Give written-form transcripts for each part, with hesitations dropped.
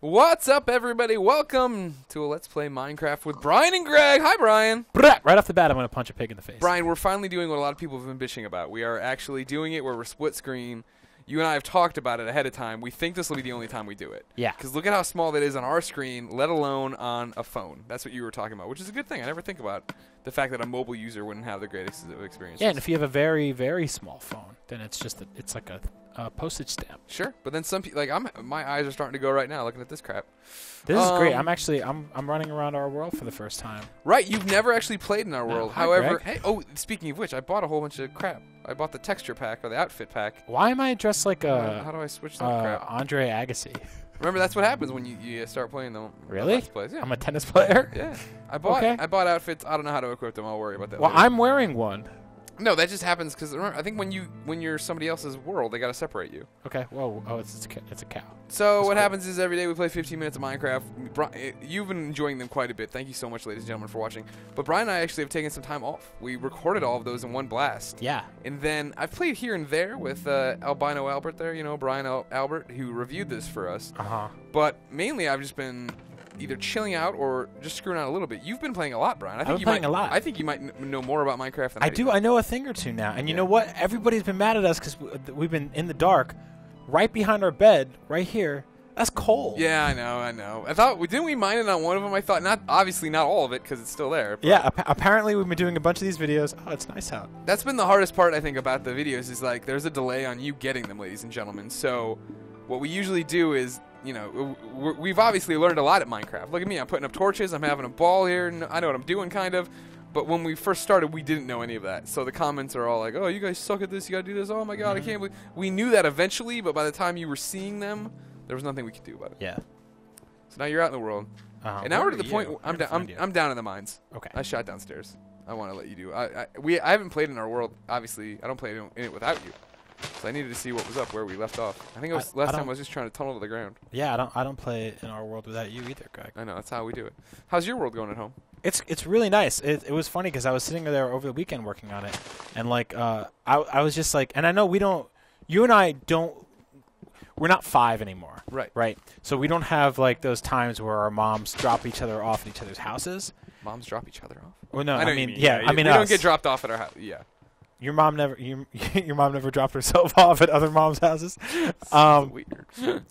What's up, everybody? Welcome to a Let's Play Minecraft with Brian and Greg. Hi, Brian. Right off the bat, I'm going to punch a pig in the face. Brian, we're finally doing what a lot of people have been bitching about. We are actually doing it where we're split screen. You and I have talked about it ahead of time. We think this will be the only time we do it. Yeah. Because look at how small that is on our screen, let alone on a phone. That's what you were talking about, which is a good thing. I never think about the fact that a mobile user wouldn't have the greatest experience. Yeah, and if you have a very, very small phone, then it's just it's like a postage stamp. Sure, but then some people, like my eyes are starting to go right now looking at this crap. This is great. I'm running around our world for the first time. Right, you've never actually played in our world. Hi, However, Greg. hey, oh, speaking of which, I bought a whole bunch of crap. I bought the texture pack or the outfit pack. Why am I dressed like a How do I switch that crap? Andre Agassi? Remember, that's what happens when you start playing them. Really? Let's Plays. Yeah. I'm a tennis player? Yeah. I bought outfits. I don't know how to equip them. I'll worry about that Well, later. I'm wearing one. No, that just happens because I think when you're somebody else's world, they got to separate you. Okay. Whoa. Oh, it's a cow. So That's what cool. happens is every day we play 15 minutes of Minecraft. You've been enjoying them quite a bit. Thank you so much, ladies and gentlemen, for watching. But Brian and I actually have taken some time off. We recorded all of those in one blast. Yeah. And then I've played here and there with Albino Albert there, Brian Albert, who reviewed this for us. Uh-huh. But mainly I've just been either chilling out or just screwing out a little bit. You've been playing a lot, Brian. I've been playing a lot. I think you might know more about Minecraft than I do. I know a thing or two now. And you know what? Everybody's been mad at us because we've been in the dark right behind our bed right here. That's coal. Yeah, I know. I thought, didn't we mine it on one of them? I thought, obviously not all of it because it's still there. Yeah, apparently we've been doing a bunch of these videos. Oh, it's nice out. That's been the hardest part, I think, about the videos is like there's a delay on you getting them, ladies and gentlemen. So what we usually do is, we've obviously learned a lot at Minecraft. Look at me, I'm putting up torches, I'm having a ball here, and I know what I'm doing, kind of. But when we first started, we didn't know any of that. So the comments are all like, oh, you guys suck at this, you gotta do this, oh my god, I can't believe. We knew that eventually, but by the time you were seeing them, there was nothing we could do about it. Yeah. So now you're out in the world. And now we're to the point where I'm down in the mines. Okay. I shot downstairs. I want to let you do. I haven't played in our world, obviously. I don't play in it without you. So I needed to see what was up where we left off. I think it was last time I was just trying to tunnel to the ground. Yeah, I don't play in our world without you either, Greg. I know, that's how we do it. How's your world going at home? It's really nice. It was funny because I was sitting there over the weekend working on it, and like I was just like, and I know you and I don't. We're not 5 anymore. Right. So we don't have like those times where our moms drop each other off at each other's houses. Moms drop each other off? Well, no, I mean, we don't get dropped off at our house. Yeah. Your mom never dropped herself off at other moms' houses. Weird.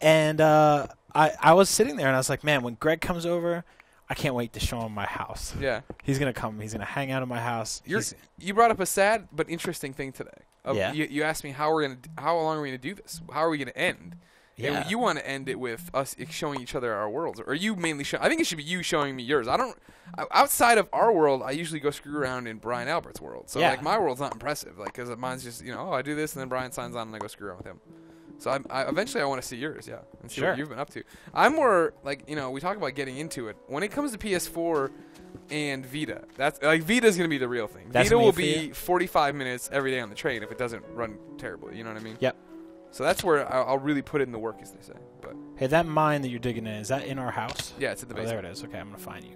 And I was sitting there and I was like, man, when Greg comes over, I can't wait to show him my house. Yeah. He's gonna come. He's gonna hang out in my house. You brought up a sad but interesting thing today. Yeah. You asked me how long are we gonna do this? How are we gonna end? Yeah. And you want to end it with us showing each other our worlds, or you mainly I think it should be you showing me yours. Outside of our world, I usually go screw around in Brian Albert's world. So like my world's not impressive, like because mine's just I do this and then Brian signs on and I go screw around with him. So eventually I want to see yours, and see what you've been up to. I'm more like we talk about getting into it. When it comes to PS4 and Vita, that's like Vita's gonna be the real thing. Vita will be 45 minutes every day on the train if it doesn't run terribly. You know what I mean? Yep. So that's where I'll really put in the work, as they say. But hey, that mine that you're digging in, is that in our house? Yeah, it's in the basement. Oh, there it is. Okay, I'm gonna find you.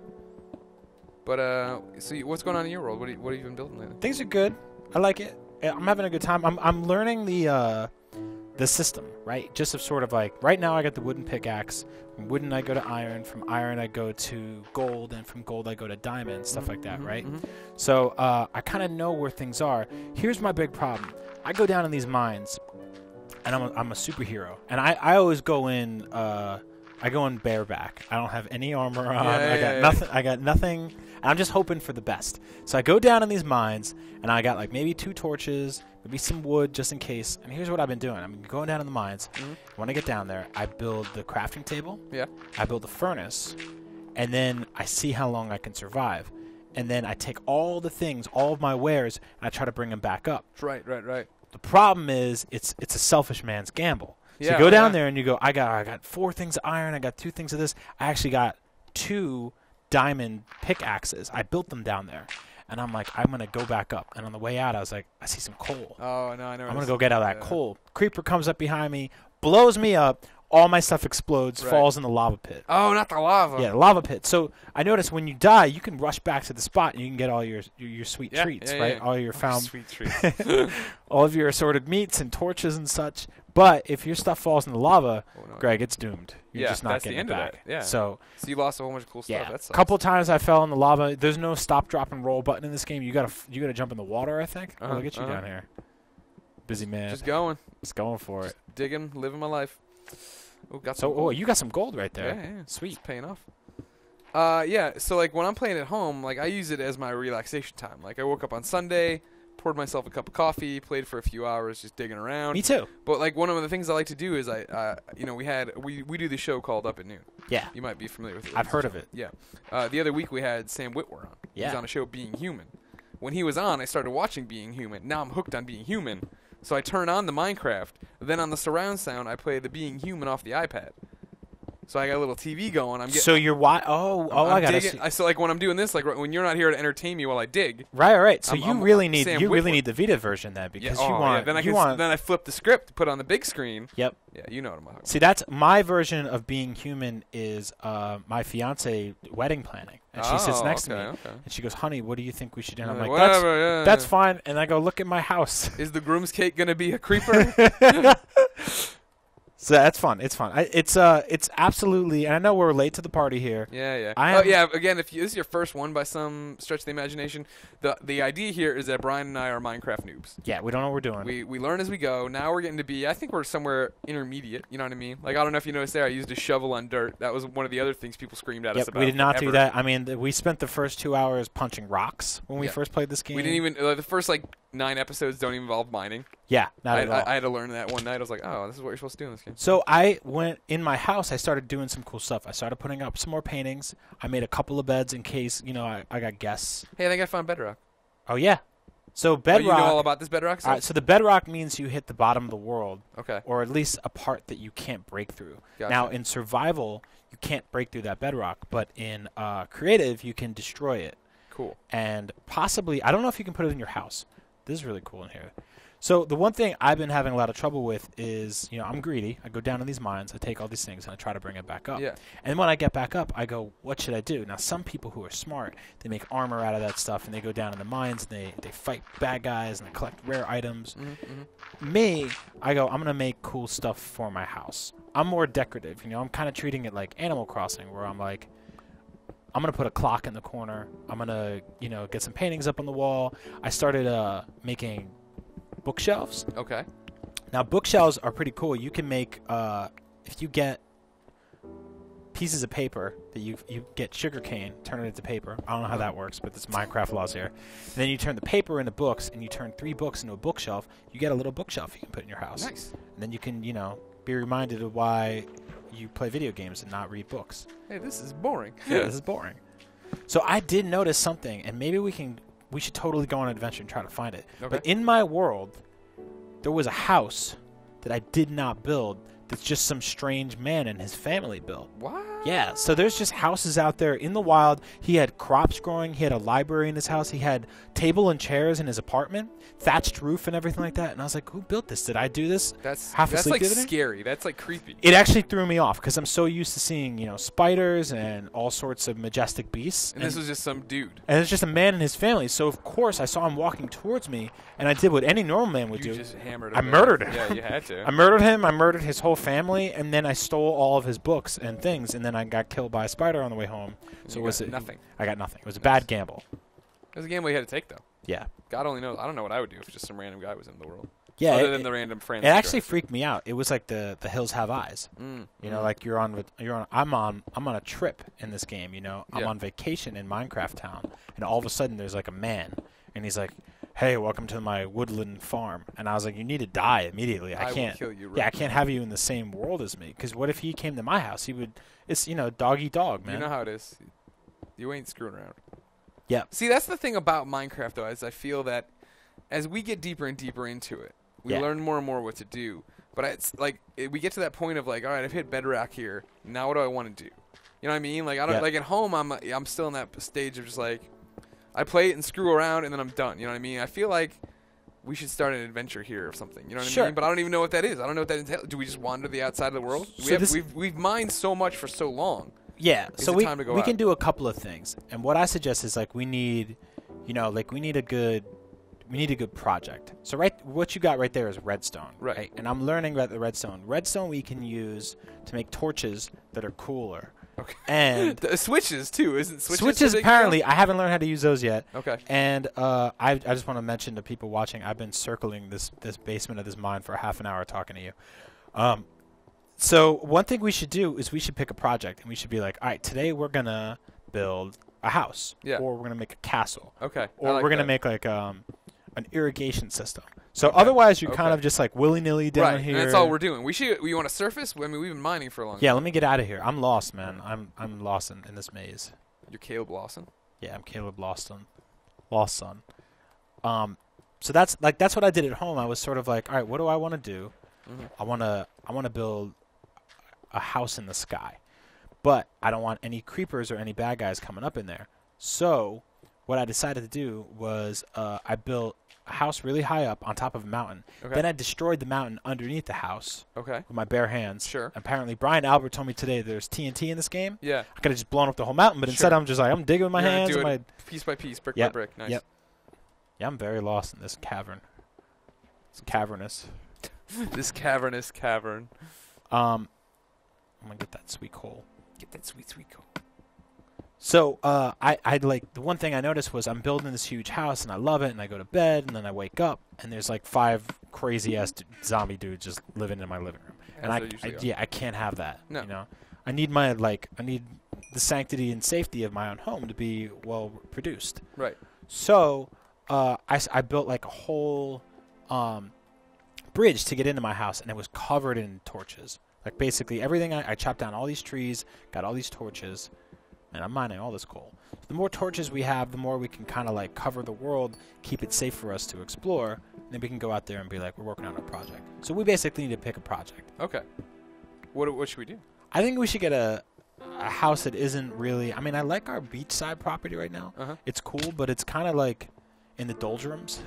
But so what's going on in your world? What have you been building lately? Things are good. I like it. I'm having a good time. I'm learning the system, right? Just of sort of like right now I got the wooden pickaxe. From wooden I go to iron. From iron I go to gold, and from gold I go to diamond, stuff like that, right? So I kind of know where things are. Here's my big problem. I go down in these mines, and I'm a superhero, and I always go in. I go in bareback. I don't have any armor on. I got nothing. And I'm just hoping for the best. So I go down in these mines, and I got like maybe 2 torches, maybe some wood just in case. And here's what I've been doing. I'm going down in the mines. When I get down there, I build the crafting table. Yeah. I build the furnace, and then I see how long I can survive. And then I take all the things, all of my wares, and I try to bring them back up. Right. The problem is it's a selfish man's gamble. So you go down there and you go, I got 4 things of iron, I got 2 things of this. I actually got 2 diamond pickaxes. I built them down there. And I'm like, I'm going to go back up. And on the way out, I was like, I see some coal. Oh, no, I know. I'm going to go get out of that coal. Creeper comes up behind me, blows me up. All my stuff explodes, falls in the lava pit. Oh, not the lava. Yeah, the lava pit. So I noticed when you die, you can rush back to the spot and you can get all your sweet treats, right? All your found sweet treats. all of your assorted meats and torches and such. But if your stuff falls in the lava, no. Greg, it's doomed. You're just not that's getting the end it back. of that. Yeah. So you lost a whole bunch of cool stuff. yeah, That sucks. a couple times I fell in the lava. There's no stop, drop, and roll button in this game. You gotta jump in the water. I think. Look at you down here, busy man. Just going. Just going for just it. Digging, living my life. You got some gold right there. Yeah. Sweet. It's paying off. Yeah. So like when I'm playing at home, like I use it as my relaxation time. Like I woke up on Sunday, poured myself a cup of coffee, played for a few hours, just digging around. Me too. But like one of the things I like to do is we do the show called Up at Noon. Yeah. You might be familiar with it. I've heard of it. Yeah. The other week we had Sam Witwer on. Yeah. He was on a show, Being Human. When he was on, I started watching Being Human. Now I'm hooked on Being Human. So I turn on the Minecraft. Then on the surround sound, I play the Being Human off the iPad. So I got a little TV going. So you're I got it. So like when I'm doing this, like when you're not here to entertain me while I dig. Right. So I'm really need the Vita version then because you want. Yeah. Then I flip the script, put on the big screen. Yep. Yeah, you know what I'm talking about. See, that's my version of Being Human is my fiance wedding planning, and she sits next to me, and she goes, "Honey, what do you think we should do?" And I'm like, whatever, that's fine. And I go, "Look at my house." Is the groom's cake gonna be a creeper? So that's fun. It's fun. It's absolutely. And I know we're late to the party here. Yeah. Again, if this is your first one by some stretch of the imagination, the idea here is that Brian and I are Minecraft noobs. Yeah, we don't know what we're doing. We learn as we go. Now we're getting to be. I think we're somewhere intermediate. You know what I mean? Like I don't know if you noticed there. I used a shovel on dirt. That was one of the other things people screamed at us about. We did not do that. I mean, we spent the first 2 hours punching rocks when we first played this game. We didn't even the first 9 episodes don't involve mining. Yeah, not at all. I had to learn that one night. I was like, oh, this is what you're supposed to do in this game. So I went in my house. I started doing some cool stuff. I started putting up some more paintings. I made a couple of beds in case, I got guests. Hey, I think I found bedrock. Oh, yeah. So bedrock. You know all about this bedrock stuff? So the bedrock means you hit the bottom of the world. Okay. Or at least a part that you can't break through. Gotcha. Now, in survival, you can't break through that bedrock. But in creative, you can destroy it. Cool. And possibly, I don't know if you can put it in your house. This is really cool in here. So the one thing I've been having a lot of trouble with is, I'm greedy. I go down in these mines. I take all these things, and I try to bring it back up. Yeah. And when I get back up, I go, what should I do? Now, some people who are smart, they make armor out of that stuff, and they go down in the mines, and they fight bad guys, and they collect rare items. Mm-hmm. Me, I go, I'm going to make cool stuff for my house. I'm more decorative. I'm kind of treating it like Animal Crossing, where I'm like, I'm going to put a clock in the corner. I'm going to, get some paintings up on the wall. I started making bookshelves. Okay. Now, bookshelves are pretty cool. You can make, if you get pieces of paper that you get sugar cane, turn it into paper. I don't know how that works, but it's Minecraft laws here. And then you turn the paper into books, and you turn 3 books into a bookshelf. You get a little bookshelf you can put in your house. Nice. And then you can, be reminded of why you play video games and not read books. Hey, this is boring. Yeah, this is boring. So I did notice something, and maybe we should totally go on an adventure and try to find it. Okay. But in my world, there was a house that I did not build that's just some strange man and his family built. What? Yeah, so there's just houses out there in the wild. He had crops growing. He had a library in his house. He had table and chairs in his apartment, thatched roof and everything like that. And I was like, who built this? Did I do this? That's Half-asleep scary. That's creepy. It actually threw me off because I'm so used to seeing, spiders and all sorts of majestic beasts. And this was just some dude. And it's just a man and his family. So, of course, I saw him walking towards me, and I did what any normal man would do. You just hammered him. I murdered him. Yeah, you had to. I murdered him. I murdered his whole family, and then I stole all of his books and things, and then I got killed by a spider on the way home. So nothing. I got nothing. It was a bad gamble. It was a gamble you had to take, though. Yeah. God only knows. I don't know what I would do if just some random guy was in the world. Yeah. Other than the random friends. It actually freaked me out. It was like the hills have eyes. Like I'm on a trip in this game. I'm on vacation in Minecraft Town, and all of a sudden there's like a man, and he's like, hey, welcome to my woodland farm. And I was like, you need to die immediately. I can't will kill you. Right? Yeah, I can't have you in the same world as me. Because what if he came to my house? It's dog eat dog, man. You know how it is. You ain't screwing around. Yeah. See, that's the thing about Minecraft, though, is I feel that as we get deeper and deeper into it, we learn more and more what to do. But it's like we get to that point of like, all right, I've hit bedrock here. Now what do I want to do? You know what I mean? Like I don't like at home. I'm still in that stage of just like I play it and screw around and then I'm done. You know what I mean? I feel like we should start an adventure here or something. You know what I mean? But I don't even know what that is. I don't know what that entails. Do we just wander the outside of the world? We've mined so much for so long. Yeah, so we can do a couple of things. And what I suggest is like we need a good we need a good project. So what you got right there is redstone. Right. And I'm learning about the redstone. Redstone we can use to make torches that are cooler. Okay. And the switches too, isn't switches apparently I haven't learned how to use those yet. Okay. And I just want to mention to people watching, I've been circling this basement of this mine for a half an hour talking to you. So one thing we should do is we should pick a project, and we should be like, all right, today we're gonna build a house, or we're gonna make a castle, or we're gonna make like an irrigation system. So otherwise, you're kind of just like willy-nilly down here. And that's all we're doing. We want to surface? I mean, we've been mining for a long time. Yeah, let me get out of here. I'm lost, man. I'm lost in this maze. You're Caleb Lawson? Yeah, I'm Caleb Lawson. Lost son. So that's what I did at home. I was sort of like, all right, what do I want to do? I want to build a house in the sky, but I don't want any creepers or any bad guys coming up in there. So what I decided to do was I built a house really high up on top of a mountain. Then I destroyed the mountain underneath the house with my bare hands. Apparently, Brian Albert told me today there's TNT in this game. I could have just blown up the whole mountain, but instead I'm just like, I'm digging with my hands. Do it piece by piece, brick by brick. Nice. Yeah, I'm very lost in this cavern. It's cavernous. This cavernous cavern. I'm going to get that sweet coal. Get that sweet coal. So I like the one thing I noticed was I'm building this huge house and I love it, and I go to bed and then I wake up and there's like 5 crazy ass zombie dudes just living in my living room, and I can't have that. No. You know, I need the sanctity and safety of my own home to be well produced. Right. So I built like a whole bridge to get into my house, and it was covered in torches. Like basically everything I chopped down all these trees, got all these torches. And I'm mining all this coal. The more torches we have, the more we can kind of like cover the world, keep it safe for us to explore, and then we can go out there and be like, we're working on a project. So we basically need to pick a project. Okay. What should we do? I think we should get a house that isn't really... I mean, I like our beachside property right now. It's cool, but it's kind of like in the doldrums.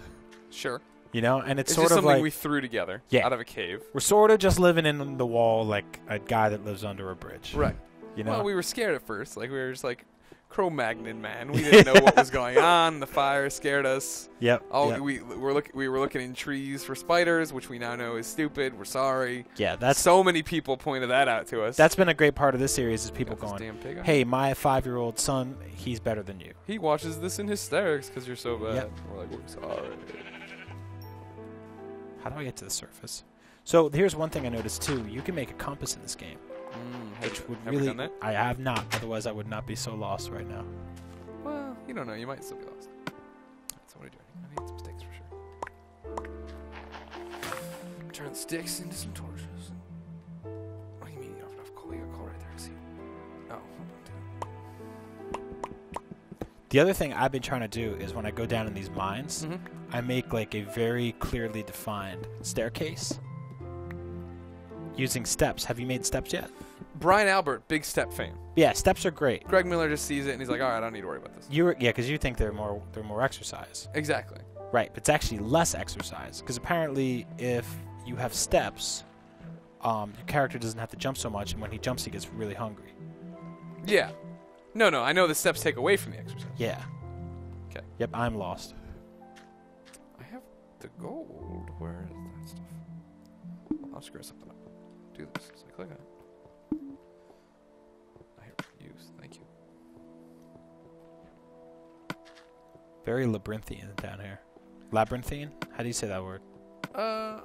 Sure. You know, and it's sort just of something like... we threw together out of a cave. We're sort of just living in the wall like a guy that lives under a bridge. Right. You know? Well, we were scared at first. Like, we were just like Cro-Magnon, man. We didn't know what was going on. The fire scared us. Yep. We were looking in trees for spiders, which we now know is stupid. We're sorry. Yeah, that's... So many people pointed that out to us. That's been a great part of this series, is people going, hey, my 5-year-old son, he's better than you. He watches this in hysterics because you're so bad. Yep. We're like, we're sorry. How do I get to the surface? So here's one thing I noticed, too. You can make a compass in this game. Which would have you done that? I have not. Otherwise, I would not be so lost right now. Well, you don't know. You might still be lost. That's what I do. I need some sticks for sure. Turn sticks into some torches. What do you mean you don't have enough coal? You got coal right there. I see. Oh, hold on. The other thing I've been trying to do is when I go down in these mines, I make like a very clearly defined staircase using steps. Have you made steps yet? Brian Albert, big step fan. Yeah, steps are great. Greg Miller just sees it and he's like, all right, I don't need to worry about this. Because you think they're more exercise. Exactly. Right, but it's actually less exercise, because apparently if you have steps, your character doesn't have to jump so much, and when he jumps, he gets really hungry. Yeah. No, I know the steps take away from the exercise. Yeah. Okay. Yep, I'm lost. I have the gold. Where is that stuff? I'll screw something up. Do this. So I click on it. Thank you. Very labyrinthian down here. Labyrinthine? How do you say that word? I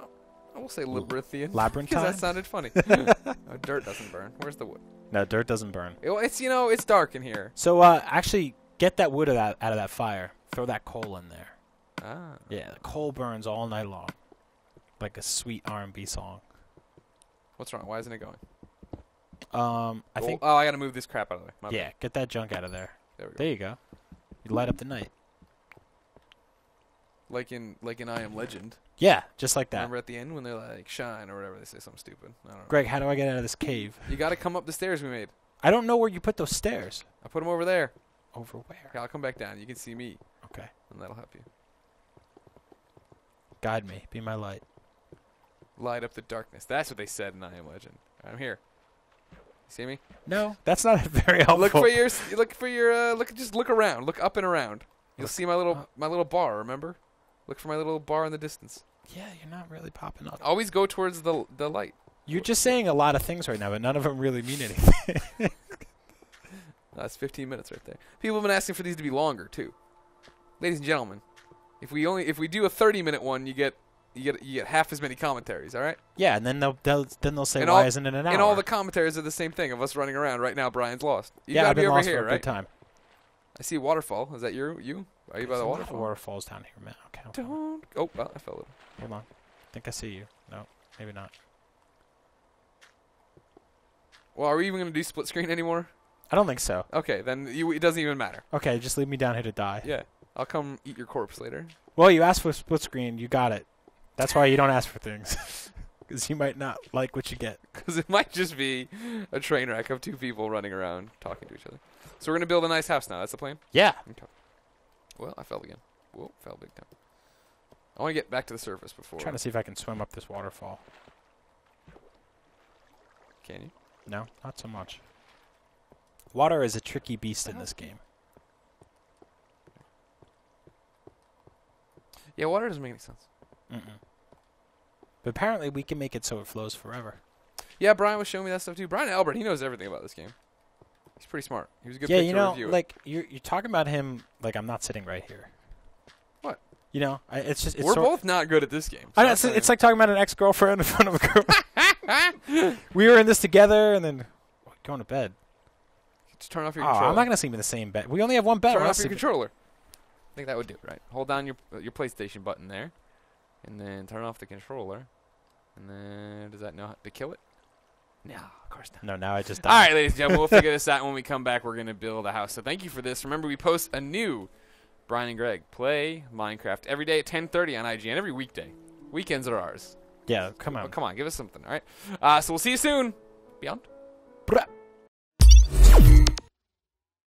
will say labyrinthian. Labyrinthine? Because that sounded funny. Dirt doesn't burn. Where's the wood? No, dirt doesn't burn. It's dark in here. So actually, get that wood out of that fire. Throw that coal in there. Ah. Yeah, the coal burns all night long, like a sweet R&B song. What's wrong? Why isn't it going? I think. Oh, I gotta move this crap out of the way. My bad. Get that junk out of there. There we go. There you go. You light up the night. Like in I Am Legend. Yeah, just like that. Remember at the end when they're like shine or whatever, they say something stupid. I don't know. Greg, how do I get out of this cave? You gotta come up the stairs we made. I don't know where you put those stairs. I put them over there. Over where? Okay, I'll come back down. You can see me. Okay. And that'll help you. Guide me. Be my light. Light up the darkness. That's what they said in I Am Legend. I'm here. See me? No, that's not very helpful. Just look around. Look up and around. You'll see my little bar, remember? Look for my little bar in the distance. Yeah, you're not really popping up. Always go towards the light. You're just saying a lot of things right now, but none of them really mean anything. That's 15 minutes right there. People have been asking for these to be longer too. Ladies and gentlemen, if we do a 30-minute one, you get half as many commentaries. All right. Yeah, and then they'll say, why isn't it an hour? And all the commentaries are the same thing of us running around right now. Brian's lost. You yeah, gotta I've been be over lost here, for a right? good time. I see a waterfall. Is that you? Are you by the waterfall? Waterfalls down here, man. Okay. Don't. Oh, well, I fell. Hold on. I think I see you. No, maybe not. Well, are we even gonna do split screen anymore? I don't think so. Okay, then it doesn't even matter. Okay, just leave me down here to die. Yeah, I'll come eat your corpse later. Well, you asked for split screen. You got it. That's why you don't ask for things. Because you might not like what you get. Because it might just be a train wreck of two people running around talking to each other. So we're going to build a nice house now. That's the plan? Yeah. Okay. Well, I fell again. Whoa, fell big time. I want to get back to the surface before. I'm trying to see if I can swim up this waterfall. Can you? No, not so much. Water is a tricky beast in this game. Yeah, water doesn't make any sense. But apparently we can make it so it flows forever. Yeah, Brian was showing me that stuff too. Brian Albert, he knows everything about this game. He's pretty smart. He was a good pick to review like you're talking about him like I'm not sitting right here. What? You know, it's just we're both not good at this game. So I know, it's like talking about an ex-girlfriend in front of a girl. We were in this together, and then going to bed. Just turn off your controller. I'm not gonna sleep in the same bed. We only have one bed. Turn off your controller. I think that would do it, right? Hold down your PlayStation button there, and then turn off the controller. And then does that know how to kill it? No, of course not. No, now I just died. All right, ladies and gentlemen, we'll figure this out when we come back. We're going to build a house. So thank you for this. Remember, we post a new Brian and Greg Play Minecraft every day at 10:30 on IGN, every weekday. Weekends are ours. Yeah, come on. Oh, come on, give us something, all right? So we'll see you soon. Beyond.